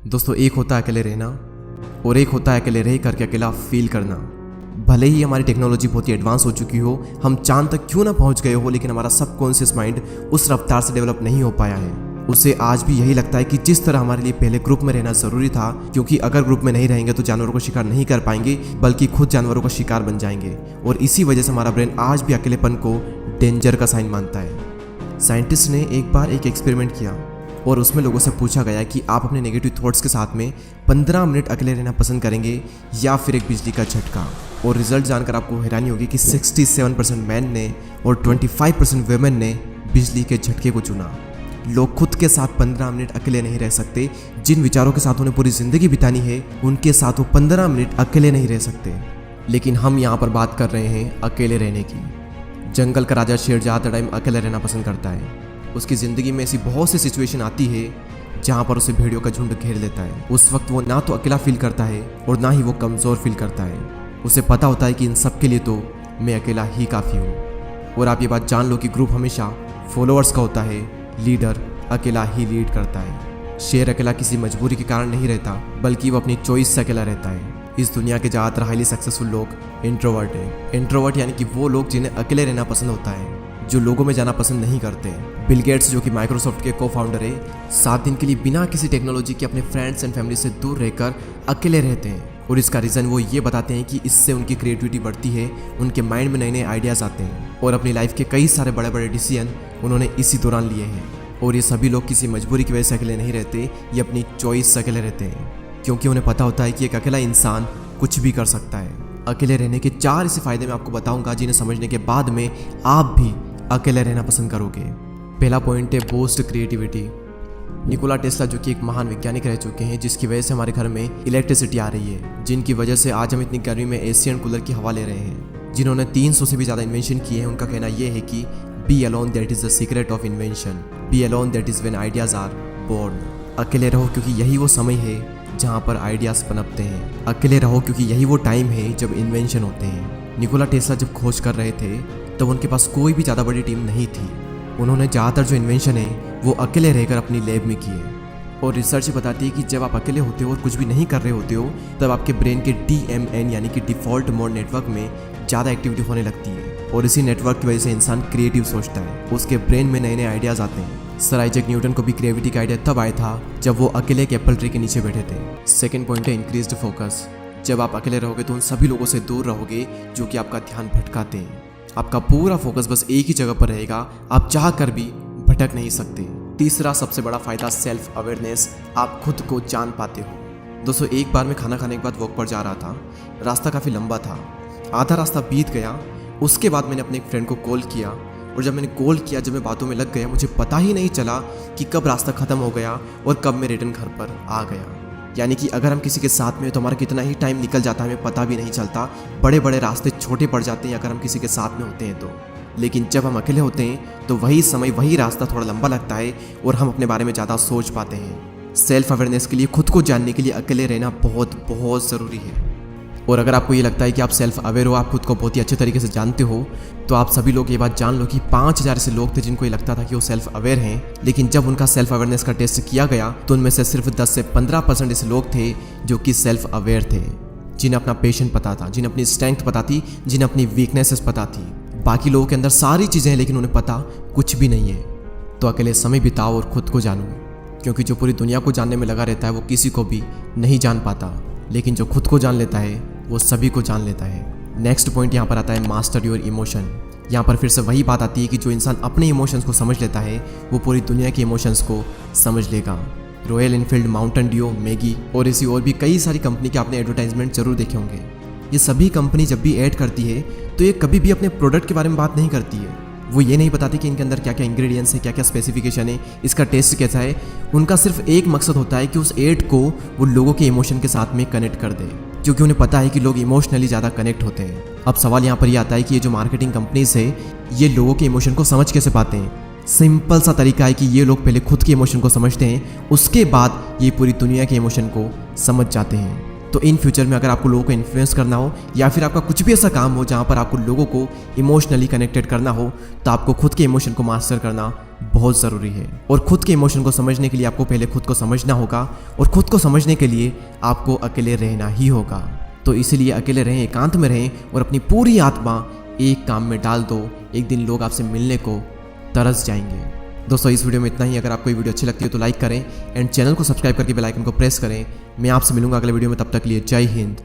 दोस्तों, एक होता है अकेले रहना और एक होता है अकेले रह करके अकेला फील करना। भले ही हमारी टेक्नोलॉजी बहुत ही एडवांस हो चुकी हो, हम चांद तक क्यों ना पहुंच गए हो, लेकिन हमारा सबकॉन्शियस माइंड उस रफ्तार से डेवलप नहीं हो पाया है। उसे आज भी यही लगता है कि जिस तरह हमारे लिए पहले ग्रुप में रहना जरूरी था, क्योंकि अगर ग्रुप में नहीं रहेंगे तो जानवरों को शिकार नहीं कर पाएंगे, बल्कि खुद जानवरों का शिकार बन जाएंगे। और इसी वजह से हमारा ब्रेन आज भी अकेलेपन को डेंजर का साइन मानता है। साइंटिस्ट ने एक बार एक एक्सपेरिमेंट किया और उसमें लोगों से पूछा गया कि आप अपने नेगेटिव थॉट्स के साथ में 15 मिनट अकेले रहना पसंद करेंगे या फिर एक बिजली का झटका। और रिजल्ट जानकर आपको हैरानी होगी कि 67% मैन ने और 25% वुमेन ने बिजली के झटके को चुना। लोग खुद के साथ 15 मिनट अकेले नहीं रह सकते। जिन विचारों के साथ उन्हें पूरी जिंदगी बितानी है, उनके साथ वो 15 मिनट अकेले नहीं रह सकते। लेकिन हम यहाँ पर बात कर रहे हैं अकेले रहने की। जंगल का राजा शेर ज़्यादा टाइम अकेले रहना पसंद करता है। उसकी ज़िंदगी में ऐसी बहुत सी सिचुएशन आती है जहाँ पर उसे भेड़ियों का झुंड घेर लेता है। उस वक्त वो ना तो अकेला फील करता है और ना ही वो कमज़ोर फील करता है। उसे पता होता है कि इन सब के लिए तो मैं अकेला ही काफ़ी हूँ। और आप ये बात जान लो कि ग्रुप हमेशा फॉलोअर्स का होता है, लीडर अकेला ही लीड करता है। शेर अकेला किसी मजबूरी के कारण नहीं रहता, बल्कि वो अपनी चॉइस से अकेला रहता है। इस दुनिया के ज़्यादातर हाईली सक्सेसफुल लोग इंट्रोवर्ट हैं। इंट्रोवर्ट यानी कि वो लोग जिन्हें अकेले रहना पसंद होता है, जो लोगों में जाना पसंद नहीं करते। बिल गेट्स, जो कि माइक्रोसॉफ्ट के को फाउंडर है, 7 दिन के लिए बिना किसी टेक्नोलॉजी के अपने फ्रेंड्स एंड फैमिली से दूर रहकर अकेले रहते हैं। और इसका रीज़न वो ये बताते हैं कि इससे उनकी क्रिएटिविटी बढ़ती है, उनके माइंड में नए नए आइडियाज़ आते हैं और अपनी लाइफ के कई सारे बड़े बड़े डिसीजन उन्होंने इसी दौरान लिए हैं। और ये सभी लोग किसी मजबूरी की वजह से अकेले नहीं रहते, ये अपनी चॉइस से अकेले रहते हैं, क्योंकि उन्हें पता होता है कि एक अकेला इंसान कुछ भी कर सकता है। अकेले रहने के 4 ऐसे फायदे मैं आपको बताऊंगा, जिन्हें समझने के बाद में आप भी अकेले रहना पसंद करोगे। पहला पॉइंट है बूस्ट क्रिएटिविटी। निकोला टेस्ला, जो कि एक महान वैज्ञानिक रह चुके हैं, जिसकी वजह से हमारे घर में इलेक्ट्रिसिटी आ रही है, जिनकी वजह से आज हम इतनी गर्मी में एसी एंड कूलर की हवा ले रहे हैं, जिन्होंने 300 से भी ज़्यादा इन्वेंशन किए हैं। उनका कहना यह है कि be alone that is the secret of invention, be alone that is when ideas are born. अकेले रहो क्योंकि यही वो समय है जहाँ पर आइडियाज़ पनपते हैं। अकेले रहो क्योंकि यही वो टाइम है जब इन्वेंशन होते हैं। निकोला टेस्ला जब खोज कर रहे थे तब उनके पास कोई भी ज़्यादा बड़ी टीम नहीं थी। उन्होंने ज़्यादातर जो इन्वेंशन है वो अकेले रहकर अपनी लैब में किए। और रिसर्च बताती है कि जब आप अकेले होते हो और कुछ भी नहीं कर रहे होते हो, तब आपके ब्रेन के DMN यानी कि डिफ़ॉल्ट मोड नेटवर्क में ज़्यादा एक्टिविटी होने लगती है। और इसी नेटवर्क की वजह से इंसान क्रिएटिव सोचता है, उसके ब्रेन में नए नए आइडियाज़ आते हैं। सर आइजैक न्यूटन को भी क्रिएटिविटी का आइडिया तब आया था जब वो अकेले एक एप्पल ट्री के नीचे बैठे थे। सेकेंड पॉइंट है इंक्रीज्ड फोकस। जब आप अकेले रहोगे तो उन सभी लोगों से दूर रहोगे जो कि आपका ध्यान भटकाते हैं। आपका पूरा फोकस बस एक ही जगह पर रहेगा, आप चाह कर भी भटक नहीं सकते। तीसरा सबसे बड़ा फायदा सेल्फ अवेयरनेस, आप खुद को जान पाते हो। दोस्तों, एक बार मैं खाना खाने के बाद वॉक पर जा रहा था। रास्ता काफ़ी लंबा था, आधा रास्ता बीत गया। उसके बाद मैंने अपने एक फ्रेंड को कॉल किया, और जब मैंने कॉल किया, जब मैं बातों में लग गया, मुझे पता ही नहीं चला कि कब रास्ता ख़त्म हो गया और कब मैं रिटर्न घर पर आ गया। यानी कि अगर हम किसी के साथ में तो हमारा कितना ही टाइम निकल जाता है, हमें पता भी नहीं चलता। बड़े बड़े रास्ते छोटे पड़ जाते हैं अगर हम किसी के साथ में होते हैं तो। लेकिन जब हम अकेले होते हैं तो वही समय, वही रास्ता थोड़ा लंबा लगता है और हम अपने बारे में ज़्यादा सोच पाते हैं। सेल्फ अवेयरनेस के लिए, खुद को जानने के लिए अकेले रहना बहुत बहुत ज़रूरी है। और अगर आपको ये लगता है कि आप सेल्फ अवेयर हो, आप खुद को बहुत ही अच्छे तरीके से जानते हो, तो आप सभी लोग ये बात जान लो कि 5000 ऐसे लोग थे जिनको ये लगता था कि वो सेल्फ अवेयर हैं, लेकिन जब उनका सेल्फ अवेयरनेस का टेस्ट किया गया तो उनमें से सिर्फ 10 से 15% ऐसे लोग थे जो कि सेल्फ अवेयर थे, जिन्हें अपना पेशेंट पता था, जिन्हें अपनी स्ट्रेंथ पता थी, जिन्हें अपनी वीकनेसेस पता थी। बाकी लोगों के अंदर सारी चीज़ें हैं लेकिन उन्हें पता कुछ भी नहीं है। तो अकेले समय बिताओ और खुद को जानो, क्योंकि जो पूरी दुनिया को जानने में लगा रहता है वो किसी को भी नहीं जान पाता, लेकिन जो खुद को जान लेता है वो सभी को जान लेता है। नेक्स्ट पॉइंट यहाँ पर आता है मास्टर योर इमोशन। यहाँ पर फिर से वही बात आती है कि जो इंसान अपने इमोशंस को समझ लेता है वो पूरी दुनिया के इमोशंस को समझ लेगा। Royal Enfield, Mountain Dew, Maggi और ऐसी और भी कई सारी कंपनी के आपने एडवर्टाइजमेंट जरूर देखे होंगे। ये सभी कंपनी जब भी ऐड करती है तो ये कभी भी अपने प्रोडक्ट के बारे में बात नहीं करती है। वो ये नहीं बताती कि इनके अंदर क्या क्या इंग्रेडिएंट्स है, क्या क्या स्पेसिफिकेशन है, इसका टेस्ट कैसा है। उनका सिर्फ एक मकसद होता है कि उस एड को वो लोगों के इमोशन के साथ में कनेक्ट कर दे, क्योंकि उन्हें पता है कि लोग इमोशनली ज़्यादा कनेक्ट होते हैं। अब सवाल यहाँ पर यह आता है कि ये जो मार्केटिंग कंपनीज है, ये लोगों के इमोशन को समझ कैसे पाते हैं। सिंपल सा तरीका है कि ये लोग पहले खुद के इमोशन को समझते हैं, उसके बाद ये पूरी दुनिया के इमोशन को समझ जाते हैं। तो इन फ्यूचर में अगर आपको लोगों को इन्फ्लुएंस करना हो या फिर आपका कुछ भी ऐसा काम हो जहाँ पर आपको लोगों को इमोशनली कनेक्टेड करना हो, तो आपको खुद के इमोशन को मास्टर करना बहुत ज़रूरी है। और खुद के इमोशन को समझने के लिए आपको पहले खुद को समझना होगा, और खुद को समझने के लिए आपको अकेले रहना ही होगा। तो इसीलिए अकेले रहें, एकांत में रहें और अपनी पूरी आत्मा एक काम में डाल दो। एक दिन लोग आपसे मिलने को तरस जाएंगे। दोस्तों इस वीडियो में इतना ही। अगर आपको ये वीडियो अच्छी लगती है तो लाइक करें एंड चैनल को सब्सक्राइब करके बेल आइकन को प्रेस करें। मैं आपसे मिलूंगा अगले वीडियो में, तब तक के लिए जय हिंद।